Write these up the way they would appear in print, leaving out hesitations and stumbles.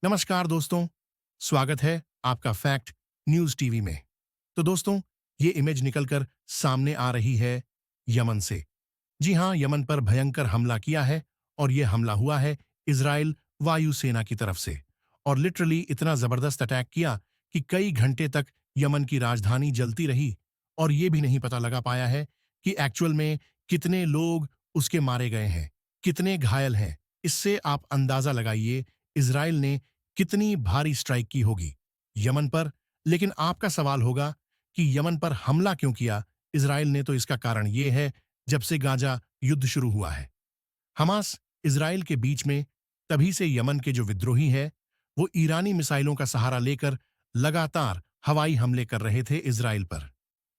नमस्कार दोस्तों, स्वागत है आपका फैक्ट न्यूज टीवी में। तो दोस्तों, ये इमेज निकलकर सामने आ रही है यमन से। जी हाँ, यमन पर भयंकर हमला किया है और ये हमला हुआ है इजराइल वायुसेना की तरफ से। और लिटरली इतना जबरदस्त अटैक किया कि कई घंटे तक यमन की राजधानी जलती रही और ये भी नहीं पता लगा पाया है कि एक्चुअल में कितने लोग उसके मारे गए हैं, कितने घायल हैं। इससे आप अंदाजा लगाइए इजराइल ने कितनी भारी स्ट्राइक की होगी यमन पर। लेकिन आपका सवाल होगा कि यमन पर हमला क्यों किया इजराइल ने? तो इसका कारण यह है, जब से गाजा युद्ध शुरू हुआ है हमास इजराइल के बीच में, तभी से यमन के जो विद्रोही हैं वो ईरानी मिसाइलों का सहारा लेकर लगातार हवाई हमले कर रहे थे इजराइल पर,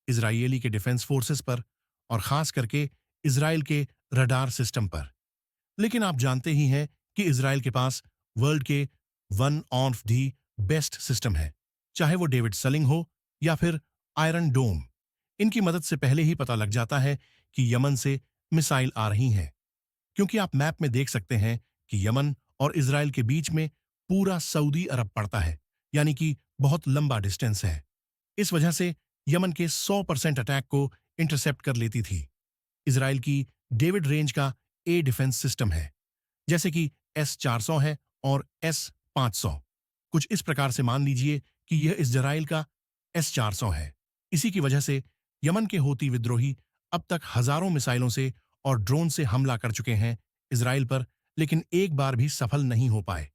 इजरायली के डिफेंस फोर्सेस पर और खास करके इजराइल के रडार सिस्टम पर। लेकिन आप जानते ही हैं कि इजराइल के पास वर्ल्ड के one of the best system है, चाहे वो डेविड सलिंग हो या फिर आयरन डोम। इनकी मदद से पहले ही पता लग जाता है कि यमन से मिसाइल आ रही हैं, क्योंकि आप मैप में देख सकते हैं कि यमन और इजराइल के बीच में पूरा सऊदी अरब पड़ता है, यानी कि बहुत लंबा डिस्टेंस है। इस वजह से यमन के 100% अटैक को इंटरसेप्ट कर लेती थी। इजराइल की डेविड रेंज का ए डिफेंस सिस्टम है, जैसे कि S-400 है और S-500। कुछ इस प्रकार से मान लीजिए कि यह इजराइल का S-400 है। इसी की वजह से यमन के हूती विद्रोही अब तक हजारों मिसाइलों से और ड्रोन से हमला कर चुके हैं इजराइल पर, लेकिन एक बार भी सफल नहीं हो पाए।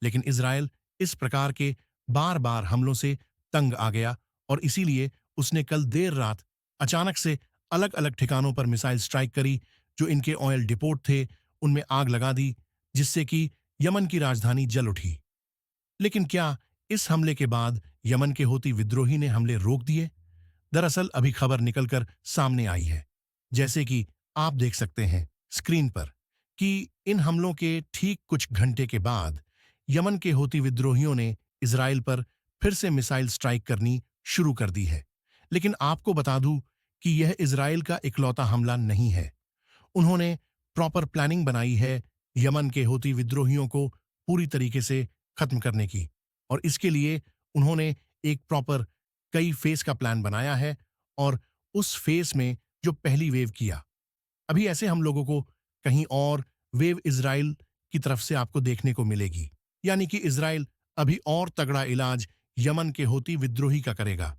लेकिन इजराइल इस प्रकार के बार बार हमलों से तंग आ गया और इसीलिए उसने कल देर रात अचानक से अलग अलग ठिकानों पर मिसाइल स्ट्राइक करी। जो इनके ऑयल डिपोट थे उनमें आग लगा दी, जिससे कि यमन की राजधानी जल उठी। लेकिन क्या इस हमले के बाद यमन के हूती विद्रोही ने हमले रोक दिए? दरअसल अभी खबर निकलकर सामने आई है, जैसे कि आप देख सकते हैं स्क्रीन पर, कि इन हमलों के ठीक कुछ घंटे के बाद यमन के हूती विद्रोहियों ने इजराइल पर फिर से मिसाइल स्ट्राइक करनी शुरू कर दी है। लेकिन आपको बता दूं कि यह इजराइल का इकलौता हमला नहीं है। उन्होंने प्रॉपर प्लानिंग बनाई है यमन के हूती विद्रोहियों को पूरी तरीके से खत्म करने की, और इसके लिए उन्होंने एक प्रॉपर कई फेस का प्लान बनाया है। और उस फेस में जो पहली वेव किया, अभी ऐसे हम लोगों को कहीं और वेव इजराइल की तरफ से आपको देखने को मिलेगी, यानी कि इजराइल अभी और तगड़ा इलाज यमन के हूती विद्रोही का करेगा।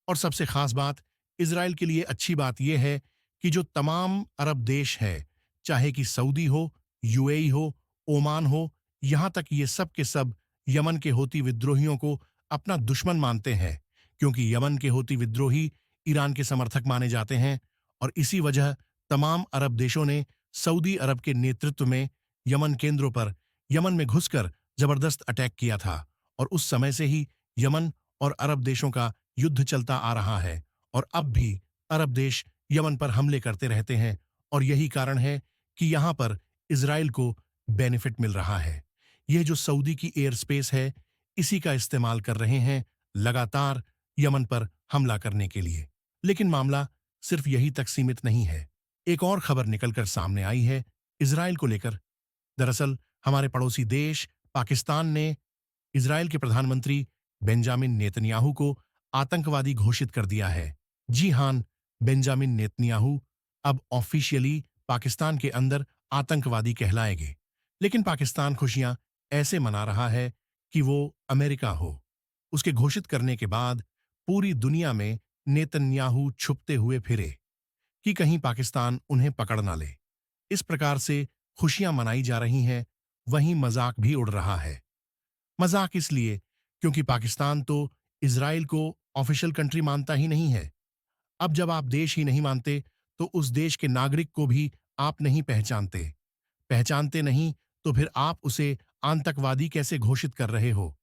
और सबसे खास बात, इजराइल के लिए अच्छी बात यह है कि जो तमाम अरब देश है, चाहे कि सऊदी हो, यूएई हो, ओमान हो, यहां तक ये सब के सब यमन के हूती विद्रोहियों को अपना दुश्मन मानते हैं, क्योंकि यमन के हूती विद्रोही ईरान के समर्थक माने जाते हैं। और इसी वजह तमाम अरब देशों ने सऊदी अरब के नेतृत्व में यमन केंद्रों पर यमन में घुसकर जबरदस्त अटैक किया था। और उस समय से ही यमन और अरब देशों का युद्ध चलता आ रहा है और अब भी अरब देश यमन पर हमले करते रहते हैं। और यही कारण है कि यहां पर इजराइल को बेनिफिट मिल रहा है। यह जो सऊदी की एयर स्पेस है, इसी का इस्तेमाल कर रहे हैं लगातार यमन पर हमला करने के लिए। लेकिन मामला सिर्फ यही तक सीमित नहीं है। एक और खबर निकलकर सामने आई है इजराइल को लेकर। दरअसल हमारे पड़ोसी देश पाकिस्तान ने इजराइल के प्रधानमंत्री बेंजामिन नेतन्याहू को आतंकवादी घोषित कर दिया है। जी हां, बेंजामिन नेतन्याहू अब ऑफिशियली पाकिस्तान के अंदर आतंकवादी कहलाएंगे। लेकिन पाकिस्तान खुशियां ऐसे मना रहा है कि वो अमेरिका हो। उसके घोषित करने के बाद पूरी दुनिया में नेतन्याहू छुपते हुए फिरे कि कहीं पाकिस्तान उन्हें पकड़ ना ले। इस प्रकार से खुशियां मनाई जा रही हैं, वहीं मजाक भी उड़ रहा है। मजाक इसलिए क्योंकि पाकिस्तान तो इजराइल को ऑफिशियल कंट्री मानता ही नहीं है। अब जब आप देश ही नहीं मानते, तो उस देश के नागरिक को भी आप नहीं पहचानते। पहचानते नहीं तो फिर आप उसे आतंकवादी कैसे घोषित कर रहे हो?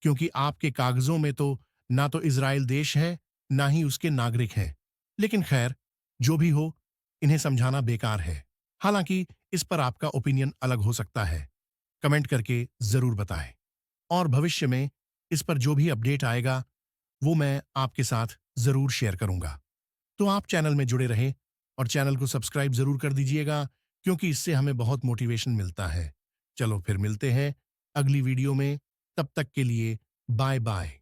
क्योंकि आपके कागजों में तो ना तो इजराइल देश है, ना ही उसके नागरिक हैं। लेकिन खैर, जो भी हो, इन्हें समझाना बेकार है। हालांकि इस पर आपका ओपिनियन अलग हो सकता है। कमेंट करके जरूर बताएं। और भविष्य में इस पर जो भी अपडेट आएगा, वो मैं आपके साथ जरूर शेयर करूंगा। तो आप चैनल में जुड़े रहें और चैनल को सब्सक्राइब जरूर कर दीजिएगा, क्योंकि इससे हमें बहुत मोटिवेशन मिलता है। चलो फिर मिलते हैं अगली वीडियो में। तब तक के लिए बाय बाय।